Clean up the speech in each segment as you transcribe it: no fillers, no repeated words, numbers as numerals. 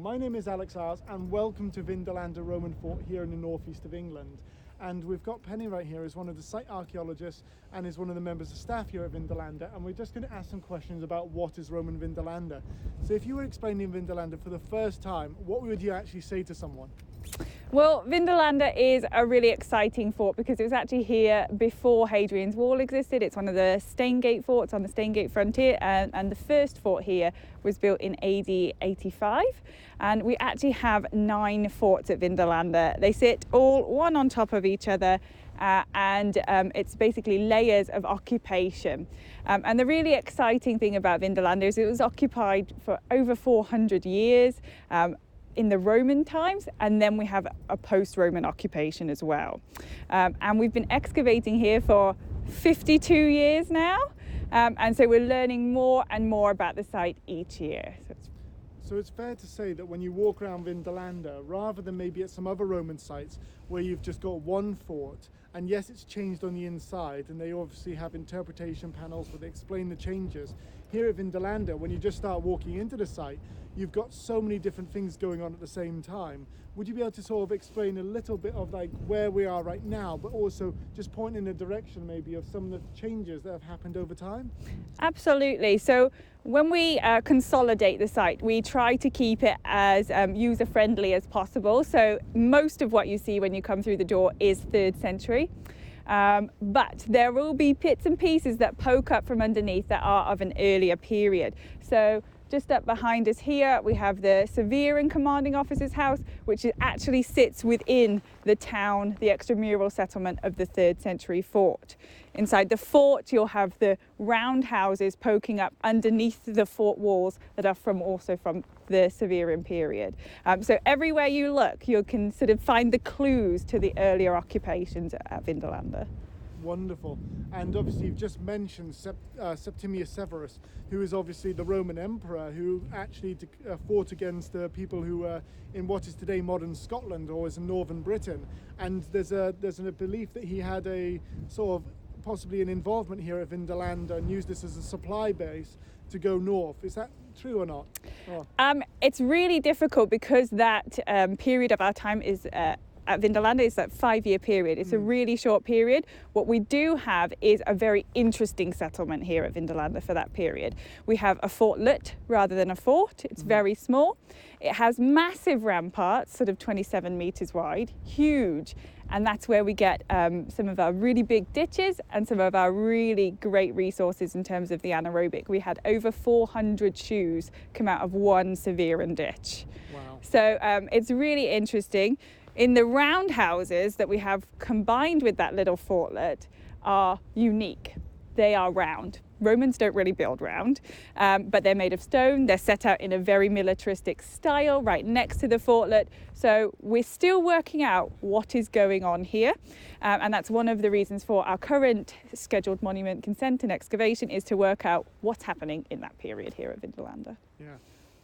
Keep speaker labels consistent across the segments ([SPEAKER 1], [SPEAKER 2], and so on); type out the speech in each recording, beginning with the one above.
[SPEAKER 1] My name is Alex Ars and welcome to Vindolanda Roman Fort here in the northeast of England. And we've got Penny right here as one of the site archaeologists and is one of the members of staff here at Vindolanda, and we're just going to ask some questions about what is Roman Vindolanda. So if you were explaining Vindolanda for the first time, what would you actually say to someone?
[SPEAKER 2] Well, Vindolanda is a really exciting fort because it was actually here before Hadrian's Wall existed. It's one of the Staingate forts on the Staingate frontier, and the first fort here was built in AD 85. And we actually have 9 forts at Vindolanda. They sit all one on top of each other, and it's basically layers of occupation. And the really exciting thing about Vindolanda is it was occupied for over 400 years. In the Roman times, and then we have a post-Roman occupation as well. And we've been excavating here for 52 years now, and so we're learning more and more about the site each year.
[SPEAKER 1] So it's fair to say that when you walk around Vindolanda, rather than maybe at some other Roman sites where you've just got one fort, and yes, it's changed on the inside, and they obviously have interpretation panels where they explain the changes. Here at Vindolanda, when you just start walking into the site, you've got so many different things going on at the same time. Would you be able to sort of explain a little bit of like where we are right now, but also just point in the direction maybe of some of the changes that have happened over time?
[SPEAKER 2] Absolutely. So when we consolidate the site, we try to keep it as user-friendly as possible. So most of what you see when you come through the door is 3rd century. But there will be bits and pieces that poke up from underneath that are of an earlier period. So just up behind us here, we have the Severan commanding officer's house, which actually sits within the town, the extramural settlement of the 3rd century fort. Inside the fort, you'll have the round houses poking up underneath the fort walls that are also from the Severan period. So everywhere you look, you can sort of find the clues to the earlier occupations at Vindolanda.
[SPEAKER 1] Wonderful. And obviously you've just mentioned Septimius Severus, who is obviously the Roman emperor who actually fought against the people who were in what is today modern Scotland, or is in northern Britain. And there's a belief that he had a sort of possibly an involvement here at Vindolanda and used this as a supply base to go north. Is that true or not? Oh.
[SPEAKER 2] It's really difficult because that period of our time is at Vindolanda is that 5-year period. It's a really short period. What we do have is a very interesting settlement here at Vindolanda for that period. We have a fortlet rather than a fort. It's very small. It has massive ramparts, sort of 27 meters wide, huge. And that's where we get some of our really big ditches and some of our really great resources in terms of the anaerobic. We had over 400 shoes come out of one Severan ditch.
[SPEAKER 1] Wow.
[SPEAKER 2] So it's really interesting. In the round houses that we have combined with that little fortlet are unique. They are round. Romans don't really build round, but they're made of stone. They're set out in a very militaristic style right next to the fortlet. So we're still working out what is going on here. And that's one of the reasons for our current scheduled monument consent and excavation, is to work out what's happening in that period here at Vindolanda.
[SPEAKER 1] Yeah.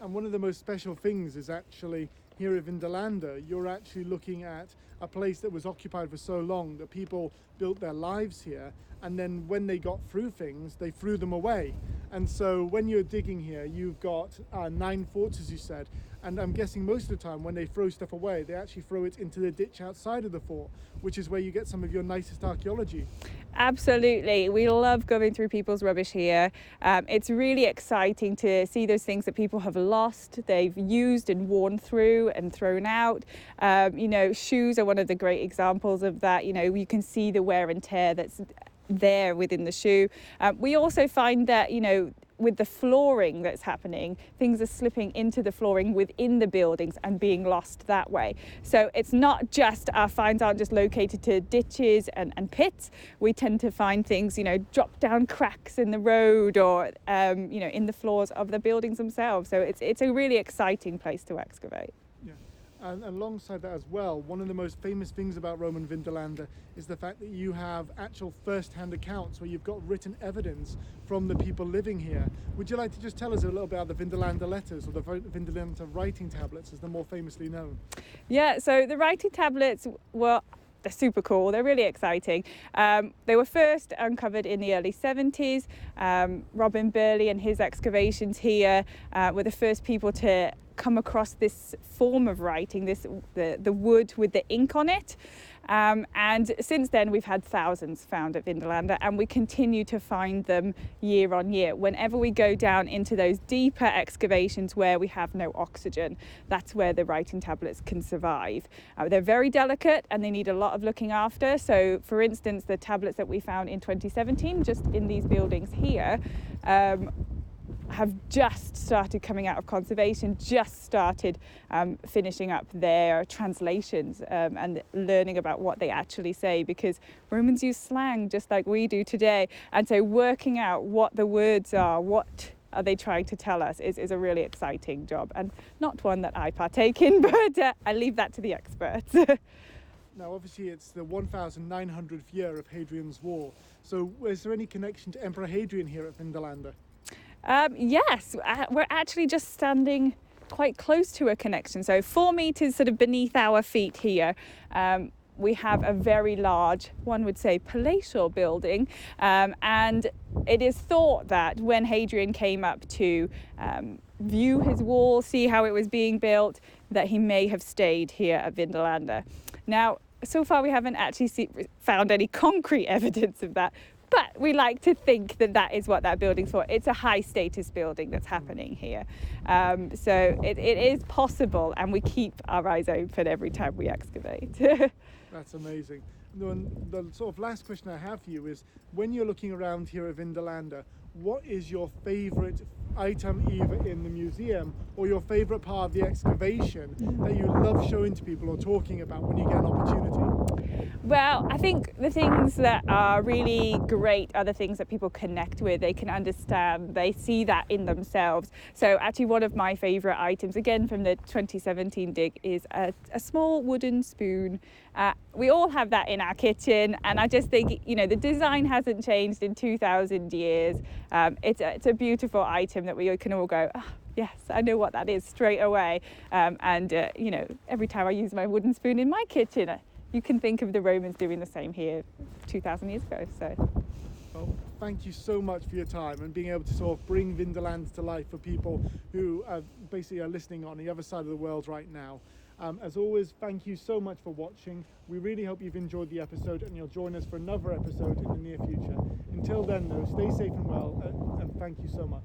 [SPEAKER 1] And one of the most special things is actually here at Vindolanda, you're actually looking at a place that was occupied for so long that people built their lives here, and then when they got through things, they threw them away. And so when you're digging here, you've got 9 forts, as you said, and I'm guessing most of the time when they throw stuff away, they actually throw it into the ditch outside of the fort, which is where you get some of your nicest archaeology.
[SPEAKER 2] Absolutely. We love going through people's rubbish here. It's really exciting to see those things that people have lost, they've used and worn through and thrown out. Shoes are one of the great examples of that. You can see the wear and tear that's there within the shoe. We also find that, with the flooring that's happening, things are slipping into the flooring within the buildings and being lost that way. So it's not just, our finds aren't just located to ditches and pits. We tend to find things, drop down cracks in the road or, in the floors of the buildings themselves. So it's a really exciting place to excavate.
[SPEAKER 1] And alongside that as well, one of the most famous things about Roman Vindolanda is the fact that you have actual first-hand accounts where you've got written evidence from the people living here. Would you like to just tell us a little bit about the Vindolanda letters, or the Vindolanda writing tablets as they're more famously known?
[SPEAKER 2] Yeah, so the writing tablets they're super cool. They're really exciting. They were first uncovered in the early 70s. Robin Burley and his excavations here were the first people to come across this form of writing, the wood with the ink on it. And since then we've had thousands found at Vindolanda, and we continue to find them year on year. Whenever we go down into those deeper excavations where we have no oxygen, that's where the writing tablets can survive. They're very delicate and they need a lot of looking after. So for instance, the tablets that we found in 2017 just in these buildings here have just started coming out of conservation, just started finishing up their translations and learning about what they actually say, because Romans use slang just like we do today, and so working out what the words are, what are they trying to tell us, is a really exciting job, and not one that I partake in, but I leave that to the experts.
[SPEAKER 1] Now, obviously, it's the 1900th year of Hadrian's War. So, is there any connection to Emperor Hadrian here at Vindolanda?
[SPEAKER 2] Yes, we're actually just standing quite close to a connection. So 4 meters sort of beneath our feet here, we have a very large, one would say, palatial building. And it is thought that when Hadrian came up to view his wall, see how it was being built, that he may have stayed here at Vindolanda. Now, so far we haven't actually found any concrete evidence of that, but we like to think that that is what that building's for. It's a high status building that's happening here. So it is possible, and we keep our eyes open every time we excavate.
[SPEAKER 1] That's amazing. The sort of last question I have for you is, when you're looking around here at Vindolanda, what is your favourite item either in the museum or your favourite part of the excavation that you love showing to people or talking about when you get an opportunity?
[SPEAKER 2] Well, I think the things that are really great are the things that people connect with, they can understand, they see that in themselves. So actually one of my favourite items, again from the 2017 dig, is a small wooden spoon. We all have that in our kitchen, and I just think, you know, the design hasn't changed in 2,000 years. It's a beautiful item that we can all go, oh, yes, I know what that is straight away. You know, every time I use my wooden spoon in my kitchen, you can think of the Romans doing the same here 2,000 years ago. So,
[SPEAKER 1] well, thank you so much for your time and being able to sort of bring Vindolanda to life for people who basically are listening on the other side of the world right now. As always, thank you so much for watching. We really hope you've enjoyed the episode and you'll join us for another episode in the near future. Until then, though, stay safe and well, and thank you so much.